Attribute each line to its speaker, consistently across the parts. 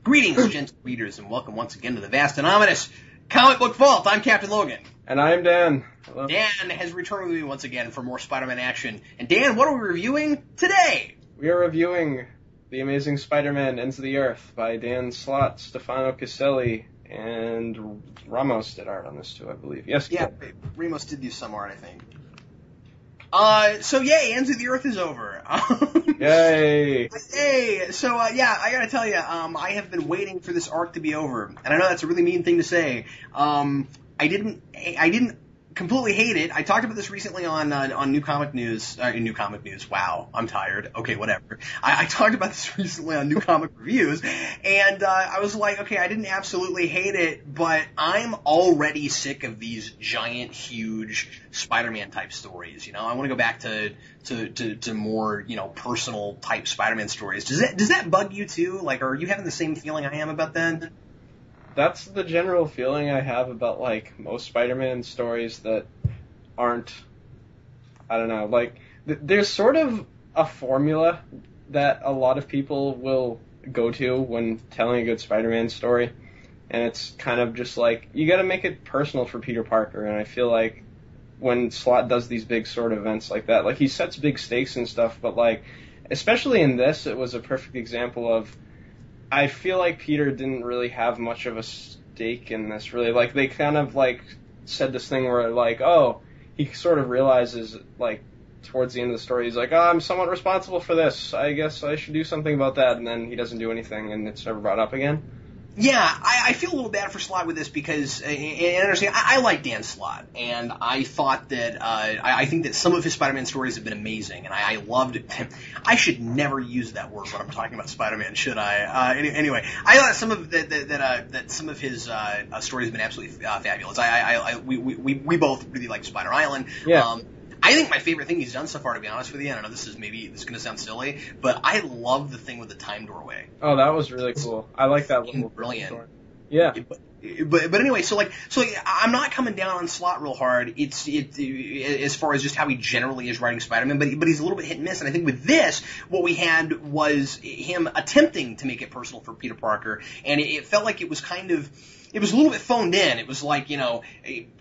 Speaker 1: Greetings, gentle readers, and welcome once again to the vast and ominous Comic Book Vault. I'm Captain Logan.
Speaker 2: And I'm Dan. Hello.
Speaker 1: Dan has returned with me once again for more Spider-Man action. And Dan, what are we reviewing today?
Speaker 2: We are reviewing The Amazing Spider-Man Ends of the Earth by Dan Slott, Stefano Caselli, and Ramos did art on this too, I believe. Yes.
Speaker 1: Yeah, Ramos did do some art, I think. So yay, Ends of the Earth is over.
Speaker 2: Yay!
Speaker 1: Yay! So, yeah, I gotta tell you, I have been waiting for this arc to be over. And I know that's a really mean thing to say. I didn't completely hate it. I talked about this recently on New Comic News. New Comic News. Wow, I'm tired. Okay, whatever. I talked about this recently on New Comic Reviews, and I was like, okay, I didn't absolutely hate it, but I'm already sick of these giant, huge Spider-Man type stories. You know, I want to go back to more, you know, personal type Spider-Man stories. Does that bug you too? Like, are you having the same feeling I am about that?
Speaker 2: That's the general feeling I have about, like, most Spider-Man stories that aren't, I don't know, like, there's sort of a formula that a lot of people will go to when telling a good Spider-Man story, and it's kind of just like, you gotta make it personal for Peter Parker, and I feel like when Slott does these big sort of events like that, like, he sets big stakes and stuff, but, like, especially in this, it was a perfect example of, I feel like Peter didn't really have much of a stake in this, really. Like, they kind of, like, said this thing where, like, oh, he sort of realizes, like, towards the end of the story, he's like, oh, I'm somewhat responsible for this. I guess I should do something about that. And then he doesn't do anything, and it's never brought up again.
Speaker 1: Yeah, I feel a little bad for Slott with this because, and understand, I like Dan Slott, and I thought that, I think that some of his Spider-Man stories have been amazing, and I loved it. I should never use that word when I'm talking about Spider-Man, should I? Anyway, I thought some of that some of his stories have been absolutely fabulous. We both really like Spider Island.
Speaker 2: Yeah.
Speaker 1: I think my favorite thing he's done so far, to be honest with you, and I know this is going to sound silly, but I love the thing with the time doorway.
Speaker 2: Oh, that was really cool. I like that little
Speaker 1: brilliant.
Speaker 2: Story. Yeah.
Speaker 1: But anyway, so I'm not coming down on Slott real hard. It's as far as just how he generally is writing Spider-Man, but he's a little bit hit and miss. And I think with this, what we had was him attempting to make it personal for Peter Parker, and it felt like it was kind of. It was a little bit phoned in. It was like, you know,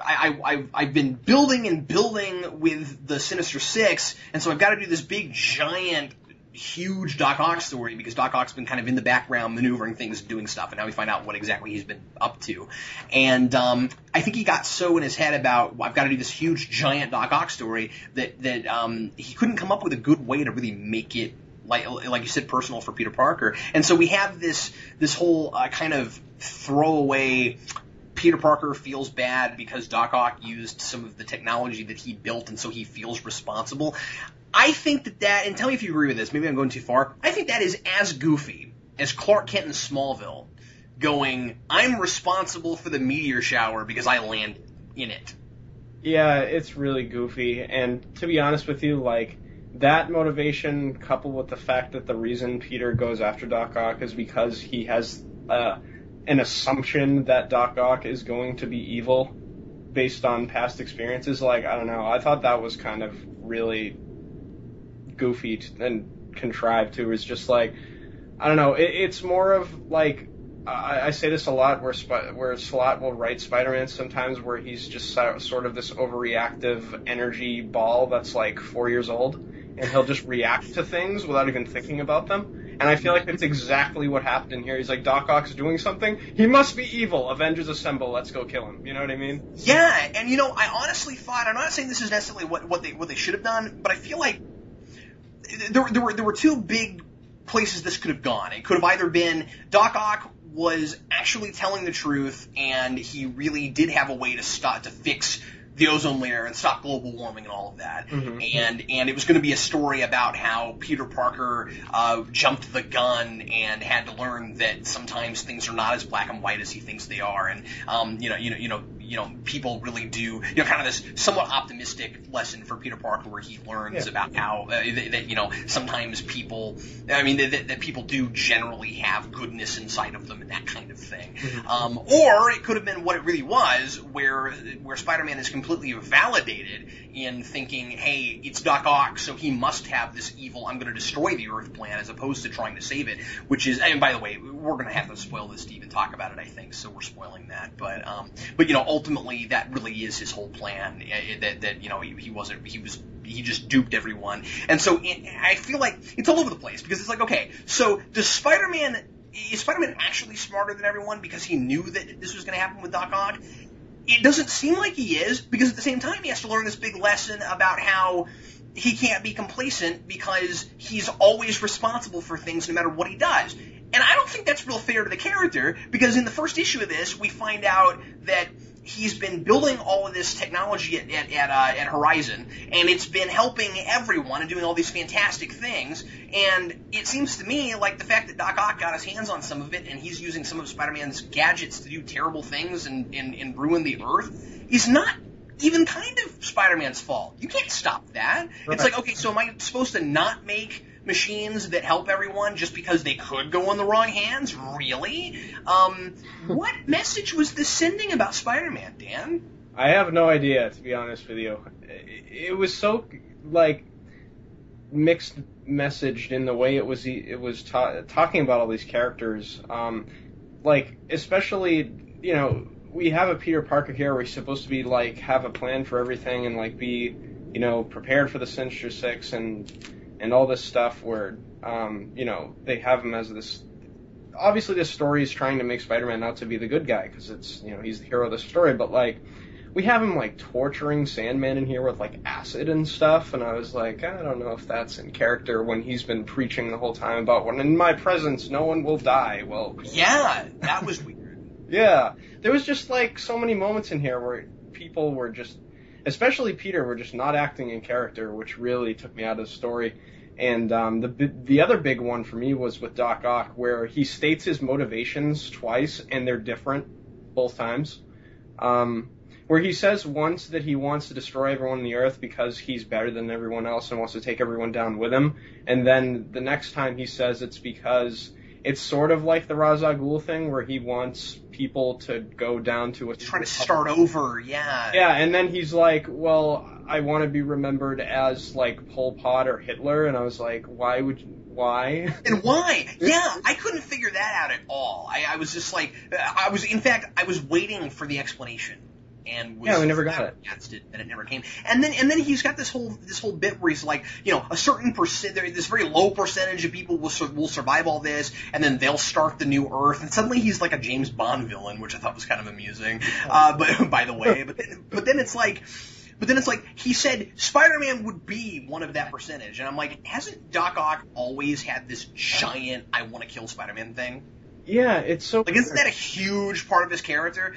Speaker 1: I've been building and building with the Sinister Six, and so I've got to do this big, giant, huge Doc Ock story because Doc Ock's been kind of in the background maneuvering things, doing stuff, and now we find out what exactly he's been up to. And I think he got so in his head about, I've got to do this huge, giant Doc Ock story that he couldn't come up with a good way to really make it, like you said, personal for Peter Parker. And so we have this whole kind of throwaway Peter Parker feels bad because Doc Ock used some of the technology that he built, and so he feels responsible. I think that, and tell me if you agree with this, maybe I'm going too far, I think that is as goofy as Clark Kent in Smallville going, I'm responsible for the meteor shower because I landed in it.
Speaker 2: Yeah, it's really goofy, and to be honest with you, like, that motivation coupled with the fact that the reason Peter goes after Doc Ock is because he has an assumption that Doc Ock is going to be evil based on past experiences, like, I don't know, I thought that was kind of really goofy and contrived too. It's just like, I don't know, it's more of like, I say this a lot where Slott will write Spider-Man sometimes where he's just sort of this overreactive energy ball that's like 4 years old, and he'll just react to things without even thinking about them. And I feel like that's exactly what happened in here. He's like, Doc Ock's doing something. He must be evil. Avengers assemble. Let's go kill him. You know what I mean?
Speaker 1: Yeah, and you know, I honestly thought, I'm not saying this is necessarily what they should have done, but I feel like there were two big places this could have gone. It could have either been Doc Ock was actually telling the truth, and he really did have a way to fix the ozone layer and stop global warming and all of that. Mm-hmm. And it was going to be a story about how Peter Parker jumped the gun and had to learn that sometimes things are not as black and white as he thinks they are. And you people really do, kind of this somewhat optimistic lesson for Peter Parker where he learns about how that sometimes people, that people do generally have goodness inside of them and that kind of thing. Mm-hmm. Or it could have been what it really was, where Spider-Man is completely validated in thinking, hey, it's Doc Ock, so he must have this evil, I'm going to destroy the Earth plan, as opposed to trying to save it, which is, and by the way, we're going to have to spoil this to even talk about it, I think, so we're spoiling that. But ultimately, that really is his whole plan, he just duped everyone. And so I feel like it's all over the place, because it's like, okay, so is Spider-Man actually smarter than everyone because he knew that this was going to happen with Doc Ock? It doesn't seem like he is, because at the same time he has to learn this big lesson about how he can't be complacent because he's always responsible for things no matter what he does. And I don't think that's real fair to the character, because in the first issue of this, we find out that he's been building all of this technology at Horizon, and it's been helping everyone and doing all these fantastic things. And it seems to me like the fact that Doc Ock got his hands on some of it, and he's using some of Spider-Man's gadgets to do terrible things and ruin the Earth, is not even kind of Spider-Man's fault. You can't stop that. Right. It's like, okay, so am I supposed to not make machines that help everyone just because they could go in the wrong hands? Really? What message was this sending about Spider-Man, Dan?
Speaker 2: I have no idea, to be honest with you. It was so, mixed messaged in the way it was talking about all these characters. Especially, we have a Peter Parker here where he's supposed to be, have a plan for everything and, be, prepared for the Sinister Six and all this stuff where, they have him as this... Obviously, this story is trying to make Spider-Man out to be the good guy, because it's, he's the hero of the story, but, we have him, torturing Sandman in here with, acid and stuff, and I was like, I don't know if that's in character when he's been preaching the whole time about, when in my presence, no one will die. Well...
Speaker 1: Yeah, that was weird.
Speaker 2: Yeah. There was just, so many moments in here where people were just... Especially Peter were just not acting in character, which really took me out of the story. And the other big one for me was with Doc Ock, where he states his motivations twice, and they're different both times. Where he says once that he wants to destroy everyone on the Earth because he's better than everyone else and wants to take everyone down with him. And then the next time he says it's because it's sort of like the Ra's al Ghul thing, where he wants people to go down to a...
Speaker 1: Trying to start over, yeah.
Speaker 2: Yeah, and then he's like, well, I want to be remembered as, Pol Pot or Hitler, and I was like, why?
Speaker 1: And why? Yeah, I couldn't figure that out at all. I was just I was waiting for the explanation. And was
Speaker 2: we never got it.
Speaker 1: And it never came. And then he's got this whole bit where he's like, a certain this very low percentage of people will survive all this, and then they'll start the new Earth. And suddenly he's like a James Bond villain, which I thought was kind of amusing. But by the way, but then it's like he said Spider-Man would be one of that percentage, and I'm like, hasn't Doc Ock always had this giant I want to kill Spider-Man thing?
Speaker 2: Yeah, it's so...
Speaker 1: isn't that a huge part of his character?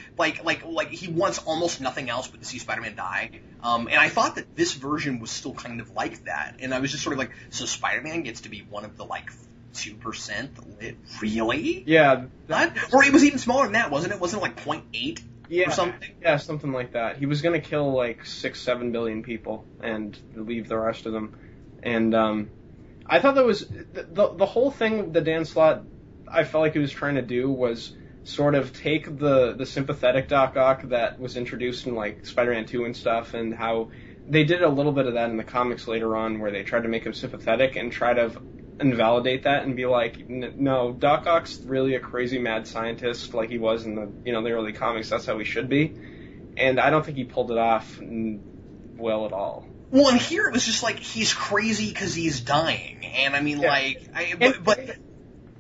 Speaker 1: He wants almost nothing else but to see Spider-Man die. And I thought that this version was still kind of like that. And I was just sort of like, so Spider-Man gets to be one of the, 2% really?
Speaker 2: Yeah.
Speaker 1: Or it was even smaller than that, wasn't it? Wasn't it 0.8 or something?
Speaker 2: Yeah, something like that. He was going to kill 6-7 billion people and leave the rest of them. And I thought that was... The whole thing, the Dan Slott... I felt like he was trying to do was sort of take the sympathetic Doc Ock that was introduced in Spider-Man 2 and stuff, and how they did a little bit of that in the comics later on, where they tried to make him sympathetic and try to invalidate that and be like, no, Doc Ock's really a crazy mad scientist like he was in the the early comics. That's how he should be, and I don't think he pulled it off well at all.
Speaker 1: Well, and here it was just he's crazy because he's dying, and I mean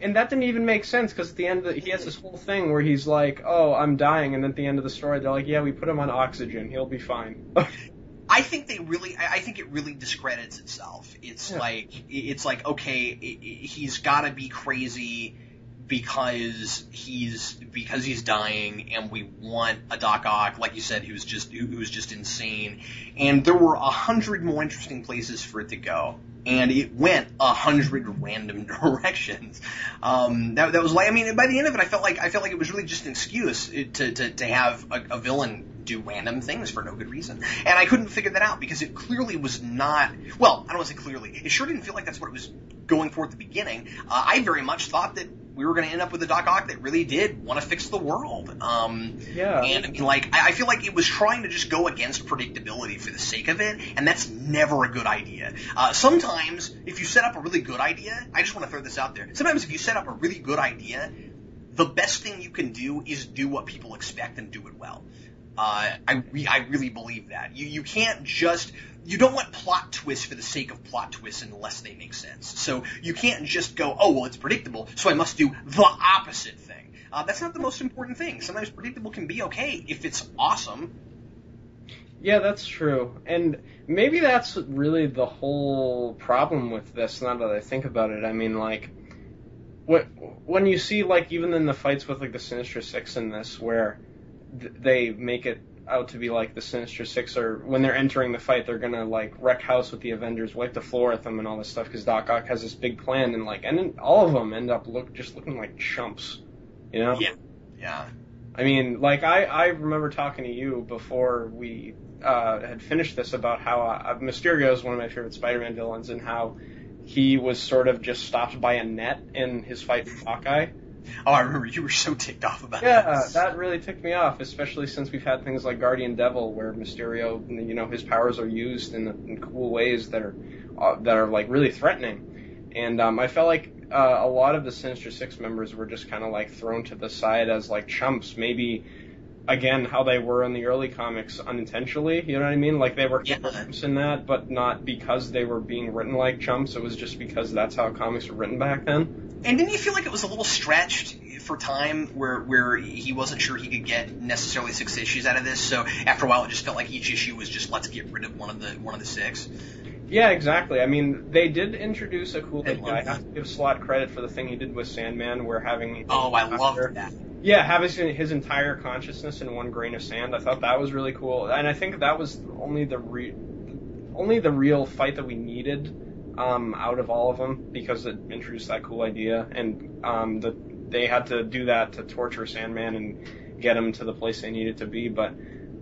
Speaker 2: And that didn't even make sense, because at the end, he has this whole thing where he's like, oh, I'm dying, and at the end of the story, they're like, yeah, we put him on oxygen, he'll be fine.
Speaker 1: I think it really discredits itself. It's okay, he's gotta be crazy because he's dying, and we want a Doc Ock, like you said, who's just insane. And there were 100 more interesting places for it to go. and it went 100 random directions. That was like, I mean, by the end of it, I felt like it was really just an excuse to have a villain do random things for no good reason. And I couldn't figure that out because it clearly was not, well, I don't want to say clearly, it sure didn't feel like that's what it was going for at the beginning. I very much thought that we were going to end up with a Doc Ock that really did want to fix the world.
Speaker 2: Yeah.
Speaker 1: And I mean, like, I feel like it was trying to just go against predictability for the sake of it, and that's never a good idea. Sometimes, if you set up a really good idea, I just want to throw this out there. Sometimes if you set up a really good idea, the best thing you can do is do what people expect and do it well. I really believe that. You can't just, you don't want plot twists for the sake of plot twists unless they make sense. So you can't just go, oh, well, it's predictable, so I must do the opposite thing. That's not the most important thing. Sometimes predictable can be okay if it's awesome.
Speaker 2: Yeah, that's true. And maybe that's really the whole problem with this, now that I think about it. I mean, like, when you see, like, even in the fights with, like, the Sinister Six in this, where they make it out to be like the Sinister Six, or when they're entering the fight, they're gonna like wreck house with the Avengers, wipe the floor with them, and all this stuff because Doc Ock has this big plan, and like, and then all of them end up looking like chumps, you know?
Speaker 1: Yeah.
Speaker 2: I mean, like I remember talking to you before we had finished this about how Mysterio is one of my favorite Spider-Man villains, and how he was sort of just stopped by a net in his fight with Hawkeye.
Speaker 1: Oh, I remember you were so ticked off about that.
Speaker 2: Yeah, that really ticked me off, especially since we've had things like Guardian Devil, where Mysterio, you know, his powers are used in cool ways that are like really threatening. And I felt like a lot of the Sinister Six members were just kind of like thrown to the side as like chumps. Maybe again how they were in the early comics unintentionally. You know what I mean? Like they were chumps in that, but not because they were being written like chumps. It was just because that's how comics were written back then.
Speaker 1: And didn't you feel like it was a little stretched for time where he wasn't sure he could get necessarily 6 issues out of this? So after a while, it just felt like each issue was just let's get rid of one of the 6.
Speaker 2: Yeah, exactly. I mean, they did introduce a cool idea. I have to give Slott credit for the thing he did with Sandman, where having
Speaker 1: I loved that.
Speaker 2: Yeah, having his entire consciousness in one grain of sand. I thought that was really cool, and I think that was only the real fight that we needed. Out of all of them, because it introduced that cool idea, and they had to do that to torture Sandman and get him to the place they needed to be. But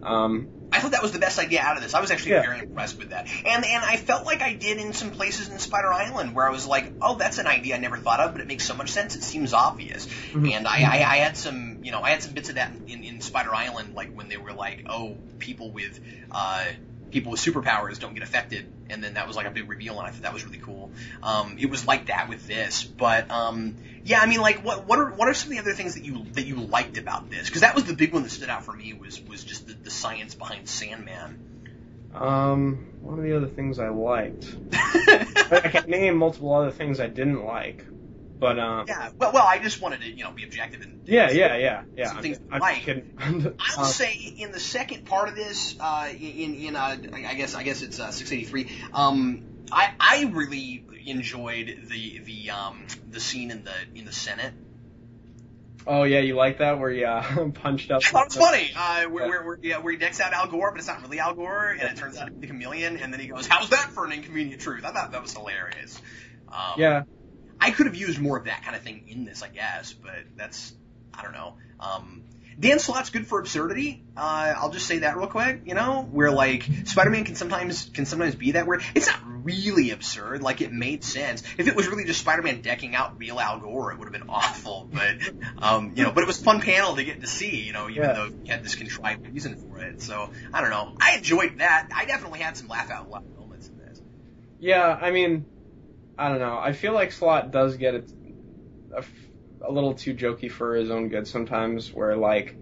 Speaker 1: I thought that was the best idea out of this. I was actually very impressed with that, and I felt like I did in some places in Spider Island where I was like, oh, that's an idea I never thought of, but it makes so much sense. It seems obvious, and I had some bits of that in Spider Island, like when they were like, oh, people with superpowers don't get affected, and then that was like a big reveal, and I thought that was really cool. It was like that with this, but yeah, I mean, like, what are some of the other things that you liked about this? Because that was the big one that stood out for me was just the science behind Sandman.
Speaker 2: One of the other things I liked, I can name multiple other things I didn't like. But
Speaker 1: yeah, well, I just wanted to be objective and
Speaker 2: yeah.
Speaker 1: Some things I like. I'll say in the second part of this, I guess it's 683. I really enjoyed the scene in the Senate.
Speaker 2: Oh yeah, you like that where he punched up?
Speaker 1: I thought it was funny. Where he decks out Al Gore, but it's not really Al Gore, and it turns out to be the Chameleon, and then he goes, "How's that for an inconvenient truth?" I thought that was hilarious.
Speaker 2: Yeah.
Speaker 1: I could have used more of that kind of thing in this, I guess, but that's, I don't know. Dan Slott's good for absurdity. I'll just say that real quick, where like Spider-Man can sometimes be that weird. It's not really absurd, like it made sense. If it was really just Spider-Man decking out real Al Gore, it would have been awful, but but it was a fun panel to get to see, even though he had this contrived reason for it. So, I don't know. I enjoyed that. I definitely had some laugh out loud moments in this.
Speaker 2: Yeah, I mean, I don't know. I feel like Slott does get a little too jokey for his own good sometimes, where like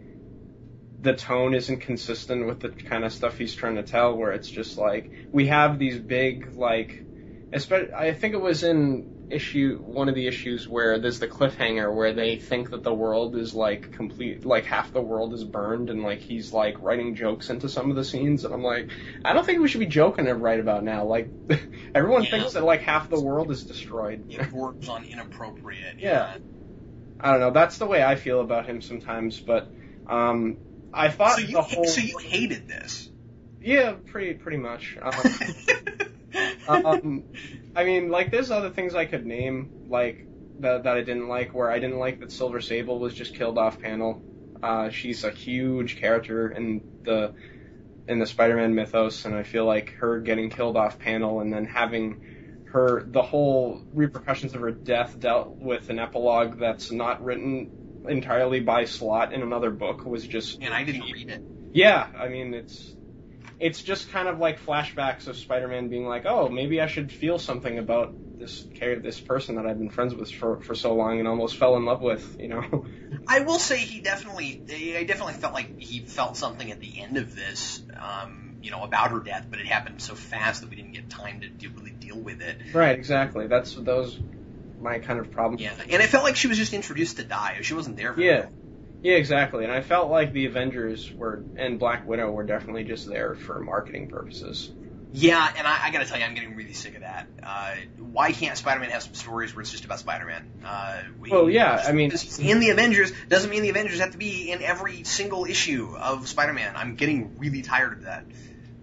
Speaker 2: the tone isn't consistent with the kind of stuff he's trying to tell, where it's just like we have these big like, I think it was in one of the issues where there's the cliffhanger where they think that the world is like complete, like half the world is burned, and like he's like writing jokes into some of the scenes, and I'm like, I don't think we should be joking right about now. Like everyone thinks that like half the world is destroyed.
Speaker 1: It works on inappropriate.
Speaker 2: Yeah. I don't know. That's the way I feel about him sometimes, but I thought
Speaker 1: So you hated this?
Speaker 2: Yeah, pretty much. I mean, like, there's other things I could name, like, that I didn't like, where I didn't like that Silver Sable was just killed off panel. She's a huge character in the Spider-Man mythos, and I feel like her getting killed off panel and then having the whole repercussions of her death dealt with an epilogue that's not written entirely by Slott in another book was just...
Speaker 1: And I didn't read it.
Speaker 2: Yeah, I mean, it's just kind of like flashbacks of Spider-Man being like, oh, maybe I should feel something about this person that I've been friends with for so long and almost fell in love with, you know?
Speaker 1: I will say I definitely felt like he felt something at the end of this, about her death, but it happened so fast that we didn't get time to really deal with it.
Speaker 2: Right, exactly. That was my kind of problem.
Speaker 1: Yeah, and it felt like she was just introduced to die. She wasn't there very long.
Speaker 2: Yeah, exactly. And I felt like the Avengers and Black Widow were definitely just there for marketing purposes.
Speaker 1: Yeah, and I gotta tell you, I'm getting really sick of that. Why can't Spider-Man have some stories where it's just about Spider-Man?
Speaker 2: I mean...
Speaker 1: in the Avengers doesn't mean the Avengers have to be in every single issue of Spider-Man. I'm getting really tired of that.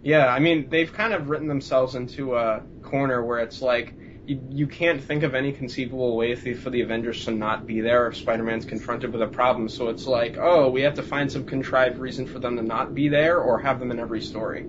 Speaker 2: Yeah, I mean, they've kind of written themselves into a corner where it's like, you can't think of any conceivable way for the Avengers to not be there if Spider-Man's confronted with a problem. So it's like, oh, we have to find some contrived reason for them to not be there or have them in every story.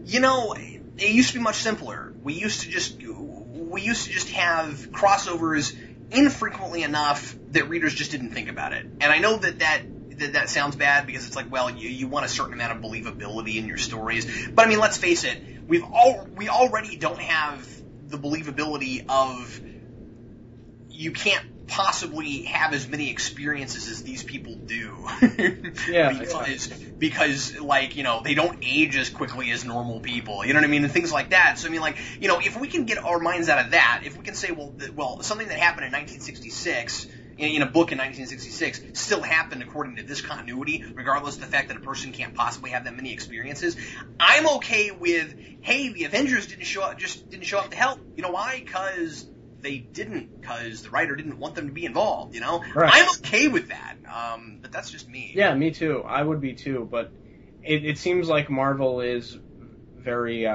Speaker 1: You know, it used to be much simpler. We used to just have crossovers infrequently enough that readers just didn't think about it. And I know that sounds bad because it's like, well, you want a certain amount of believability in your stories. But I mean, let's face it, we already don't have the believability of you can't possibly have as many experiences as these people do. Because like, they don't age as quickly as normal people, you know what I mean, and things like that. So I mean, like, if we can get our minds out of that, if we can say, well, something that happened in 1966 in a book in 1966 still happened according to this continuity, regardless of the fact that a person can't possibly have that many experiences, I'm okay with, hey, the Avengers didn't show up to help. You know why? Because the writer didn't want them to be involved, Right. I'm okay with that, but that's just me.
Speaker 2: Yeah, me too. I would be too, but it seems like Marvel is very,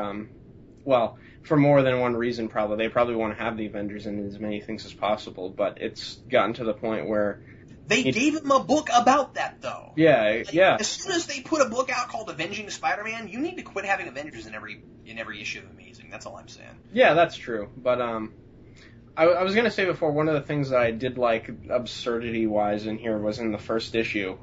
Speaker 2: for more than one reason probably. They probably want to have the Avengers in as many things as possible, but it's gotten to the point where...
Speaker 1: They gave him a book about that, though.
Speaker 2: Yeah, yeah.
Speaker 1: As soon as they put a book out called Avenging Spider-Man, you need to quit having Avengers in every issue of Amazing. That's all I'm saying.
Speaker 2: Yeah, that's true. But I was going to say before, one of the things that I did like absurdity-wise in here was in the first issue.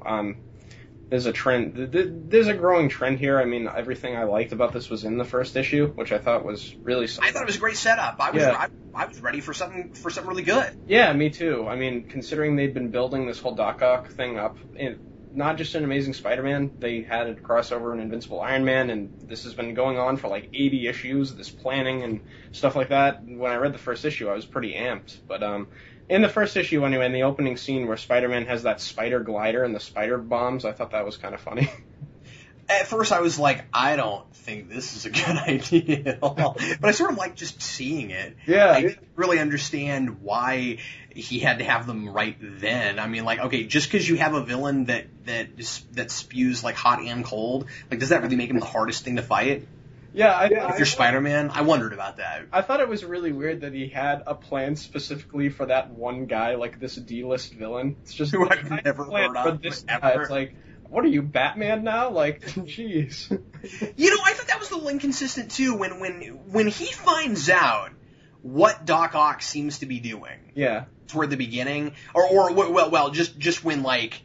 Speaker 2: There's a trend. There's a growing trend here. I mean, everything I liked about this was in the first issue, which I thought was really.
Speaker 1: I thought it was a great setup. I was ready for something really good.
Speaker 2: Yeah, me too. I mean, considering they'd been building this whole Doc Ock thing up, not just in Amazing Spider-Man, they had a crossover in Invincible Iron Man, and this has been going on for like 80 issues. This planning and stuff like that. When I read the first issue, I was pretty amped, but in the first issue, anyway, in the opening scene where Spider-Man has that spider glider and the spider bombs, I thought that was kind of funny.
Speaker 1: At first, I was like, I don't think this is a good idea at all. But I sort of like just seeing it.
Speaker 2: Yeah.
Speaker 1: I didn't really understand why he had to have them right then. I mean, like, okay, just because you have a villain that spews like hot and cold, like, does that really make him the hardest thing to fight?
Speaker 2: Yeah,
Speaker 1: if you're Spider-Man, I wondered about that.
Speaker 2: I thought it was really weird that he had a plan specifically for that one guy, like this D-list villain. It's just
Speaker 1: who I've never heard of.
Speaker 2: This guy. It's like, what are you, Batman now? Like, jeez.
Speaker 1: I thought that was a little inconsistent too. When he finds out what Doc Ock seems to be doing,
Speaker 2: yeah,
Speaker 1: toward the beginning, or just when like.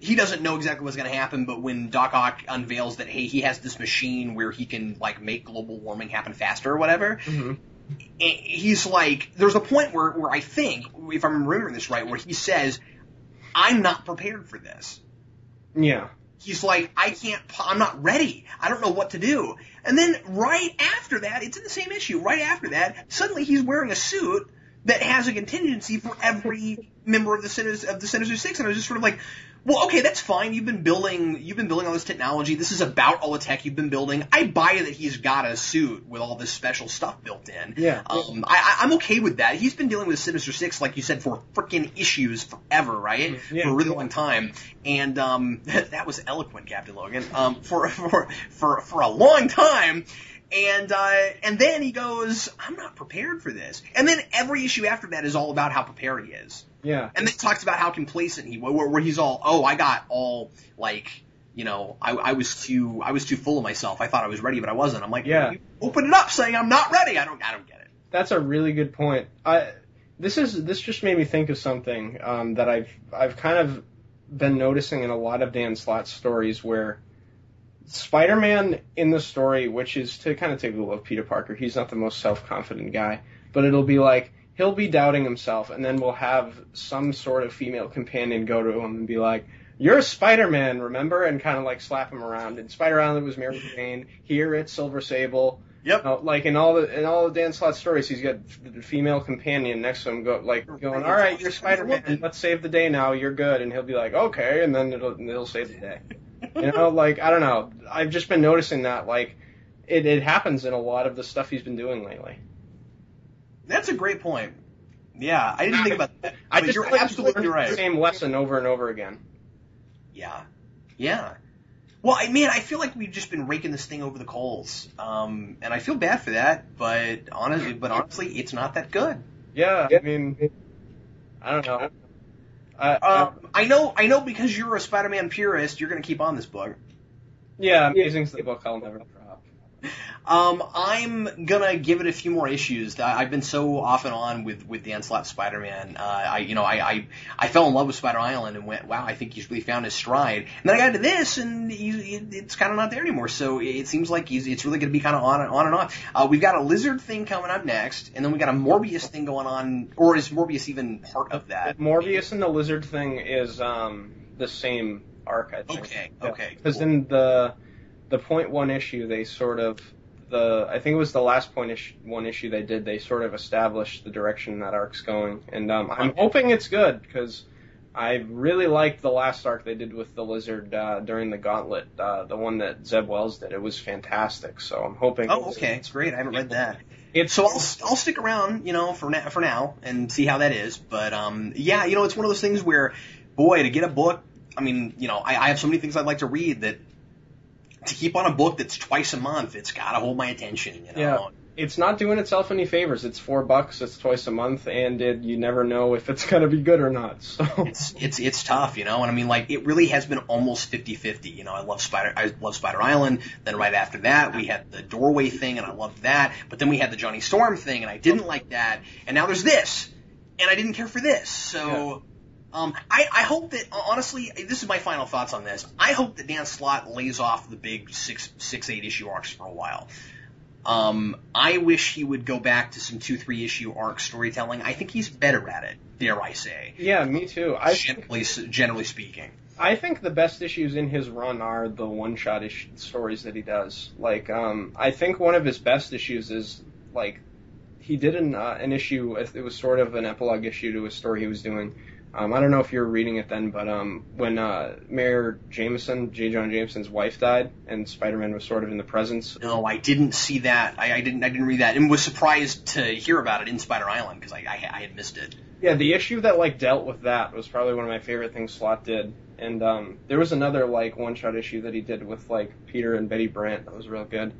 Speaker 1: He doesn't know exactly what's going to happen, but when Doc Ock unveils that, hey, he has this machine where he can, like, make global warming happen faster or whatever, mm-hmm. He's like, there's a point where I think, if I'm remembering this right, where he says, I'm not prepared for this.
Speaker 2: Yeah.
Speaker 1: He's like, I'm not ready. I don't know what to do. And then right after that, it's in the same issue, right after that, suddenly he's wearing a suit that has a contingency for every member of the Sinister Six, and I was just sort of like, well, okay, that's fine. You've been building all this technology. This is about all the tech you've been building. I buy that he's got a suit with all this special stuff built in.
Speaker 2: Yeah.
Speaker 1: I'm okay with that. He's been dealing with Sinister Six, like you said, for frickin' issues forever, right? Yeah. For a really long time. And that was eloquent, Captain Logan. For a long time. And then he goes, I'm not prepared for this. And then every issue after that is all about how prepared he is.
Speaker 2: Yeah.
Speaker 1: And then he talks about how complacent he was, where he's all, oh, I got all, like, you know, I was too full of myself. I thought I was ready, but I wasn't. I'm like,
Speaker 2: yeah.
Speaker 1: You open it up saying I'm not ready. I don't get it.
Speaker 2: That's a really good point. This just made me think of something that I've kind of been noticing in a lot of Dan Slott's stories, where Spider-Man in the story, which is to kind of take a look at Peter Parker, he's not the most self-confident guy, but it'll be like, he'll be doubting himself, and then we'll have some sort of female companion go to him and be like, you're Spider-Man, remember? And kind of like slap him around. In Spider Island, it was Mary Jane. Here, it's Silver Sable.
Speaker 1: Yep.
Speaker 2: Like in all the Dan Slott stories, he's got the female companion next to him, going, all right, you're Spider-Man. Let's save the day now. You're good. And he'll be like, okay, and then it'll save the day. You know, like, I don't know. I've just been noticing that, like, it happens in a lot of the stuff he's been doing lately.
Speaker 1: That's a great point. Yeah, I didn't think about that.
Speaker 2: I just
Speaker 1: you're absolutely right.
Speaker 2: The same lesson over and over again.
Speaker 1: Yeah. Yeah. Well, I feel like we've just been raking this thing over the coals, and I feel bad for that. But honestly, it's not that good.
Speaker 2: Yeah, I mean, I don't know.
Speaker 1: I know because you're a Spider-Man purist, you're going to keep on this book.
Speaker 2: Yeah, Amazing's the book I'll never drop.
Speaker 1: I'm gonna give it a few more issues. I've been so off and on with Dan Slott's Spider-Man. I fell in love with Spider Island and went, wow, I think he's really found his stride. And then I got into this, and it's kind of not there anymore. So it seems like it's really going to be kind of on and off. We've got a Lizard thing coming up next, and then we got a Morbius thing going on. Or is Morbius even part of that?
Speaker 2: Morbius and the Lizard thing is the same arc, I think.
Speaker 1: Okay.
Speaker 2: Because
Speaker 1: cool.
Speaker 2: in the point one issue, they sort of I think it was the last one issue they did. They sort of established the direction that arc's going, and I'm hoping it's good, because I really liked the last arc they did with the Lizard during the Gauntlet, the one that Zeb Wells did. It was fantastic. So I'm hoping.
Speaker 1: Oh, okay, it's great. I haven't read that. So I'll stick around, for now and see how that is. But yeah, it's one of those things where, boy, to get a book. I mean, I have so many things I'd like to read that. To keep on a book that's twice a month, it's got to hold my attention,
Speaker 2: Yeah, it's not doing itself any favors. It's $4, it's twice a month, and you never know if it's going to be good or not. So
Speaker 1: it's tough, and I mean, like, it really has been almost 50-50. I love Spider Island. Then right after that, we had the Doorway thing, and I loved that. But then we had the Johnny Storm thing, and I didn't like that. And now there's this, and I didn't care for this. So. Yeah. I hope that, honestly, this is my final thoughts on this. I hope that Dan Slott lays off the big 8 issue arcs for a while. I wish he would go back to some 2-3 issue arc storytelling. I think he's better at it, dare I say.
Speaker 2: Yeah, me too.
Speaker 1: Generally speaking.
Speaker 2: I think the best issues in his run are the one-shot stories that he does. Like, I think one of his best issues is, like, he did an issue, it was sort of an epilogue issue to a story he was doing. I don't know if you were reading it then, but when Mayor Jameson, J. Jonah Jameson's wife died, and Spider-Man was sort of in the presence.
Speaker 1: No, I didn't see that. I didn't read that, and was surprised to hear about it in Spider Island because I had missed it.
Speaker 2: Yeah, the issue that dealt with that was probably one of my favorite things Slott did, and there was another one-shot issue that he did with Peter and Betty Brant that was real good.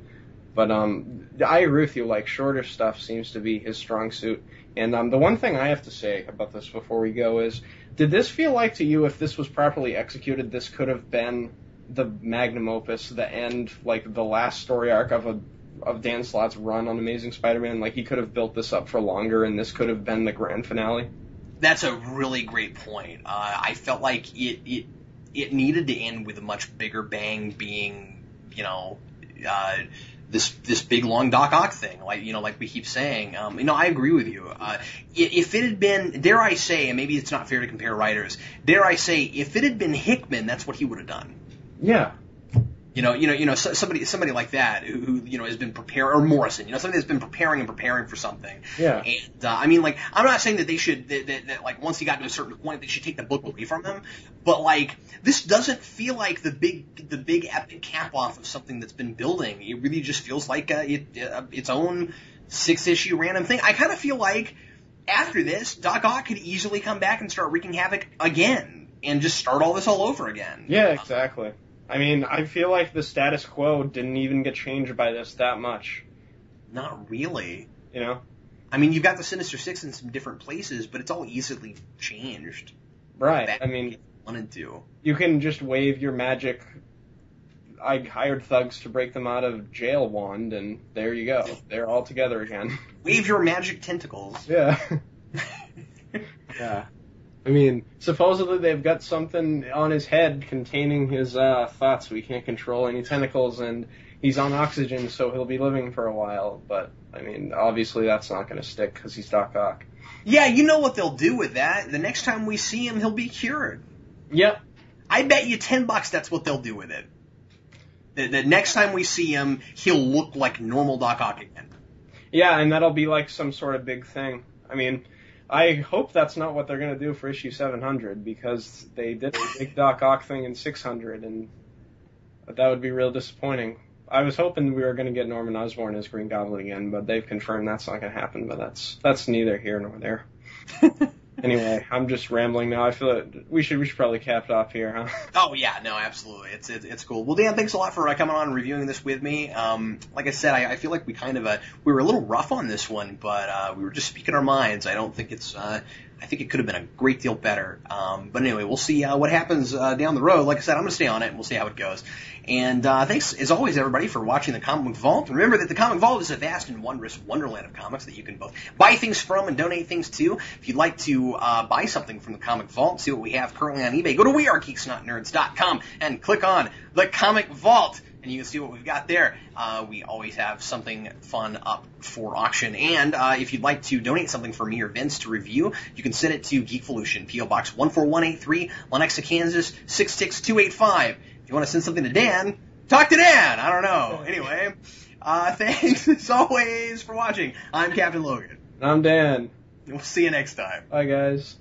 Speaker 2: But I agree with you. Shorter stuff seems to be his strong suit. And the one thing I have to say about this before we go is, did this feel like to you, if this was properly executed, this could have been the magnum opus, the end, the last story arc of Dan Slott's run on Amazing Spider-Man? He could have built this up for longer, and this could have been the grand finale? That's
Speaker 1: a really great point. I felt like it needed to end with a much bigger bang, being, this big long Doc Ock thing, like we keep saying. I agree with you. If it had been, dare I say, and maybe it's not fair to compare writers, dare I say, if it had been Hickman, that's what he would have done.
Speaker 2: Yeah.
Speaker 1: Somebody like that who has been preparing, or Morrison, somebody that's been preparing for something.
Speaker 2: Yeah.
Speaker 1: And I'm not saying that they should that once he got to a certain point they should take the book away from him, but this doesn't feel like the big epic cap off of something that's been building. It really just feels like its own 6-issue random thing. I kind of feel like after this, Doc Ock could easily come back and start wreaking havoc again and just start all this all over again.
Speaker 2: Yeah, exactly. I mean, I feel like the status quo didn't even get changed by this that much.
Speaker 1: Not really.
Speaker 2: You know?
Speaker 1: I mean, you've got the Sinister Six in some different places, but it's all easily changed.
Speaker 2: Right. I mean,
Speaker 1: wanted to.
Speaker 2: You can just wave your magic I hired thugs to break them out of jail wand, and there you go. They're all together again.
Speaker 1: Wave your magic tentacles.
Speaker 2: Yeah. Yeah. I mean, supposedly they've got something on his head containing his thoughts, so he can't control any tentacles, and he's on oxygen, so he'll be living for a while. But, I mean, obviously that's not going to stick because he's Doc Ock.
Speaker 1: Yeah, you know what they'll do with that. The next time we see him, he'll be cured.
Speaker 2: Yep.
Speaker 1: I bet you $10 that's what they'll do with it. The next time we see him, he'll look like normal Doc Ock again.
Speaker 2: Yeah, and that'll be like some sort of big thing. I mean, I hope that's not what they're going to do for issue 700, because they did a big Doc Ock thing in 600, and that would be real disappointing. I was hoping we were going to get Norman Osborn as Green Goblin again, but they've confirmed that's not going to happen, but that's neither here nor there. Anyway, I'm just rambling now. I feel that we should probably cap it off here, huh?
Speaker 1: Oh yeah, no, absolutely. It's cool. Well, Dan, thanks a lot for coming on and reviewing this with me. Like I said, I feel like we we were a little rough on this one, but we were just speaking our minds. I don't think I think it could have been a great deal better. But anyway, we'll see what happens down the road. Like I said, I'm going to stay on it, and we'll see how it goes. And thanks, as always, everybody, for watching the Comic Book Vault. Remember that the Comic Vault is a vast and wondrous wonderland of comics that you can both buy things from and donate things to. If you'd like to buy something from the Comic Vault, see what we have currently on eBay, go to wearegeeksnotnerds.com and click on the Comic Vault, and you can see what we've got there. We always have something fun up for auction. And if you'd like to donate something for me or Vince to review, you can send it to Geekvolution, P.O. Box 14183, Lenexa, Kansas 66285. If you want to send something to Dan, talk to Dan. I don't know. Anyway, thanks as always for watching. I'm Captain Logan.
Speaker 2: I'm Dan.
Speaker 1: We'll see you next time.
Speaker 2: Bye, guys.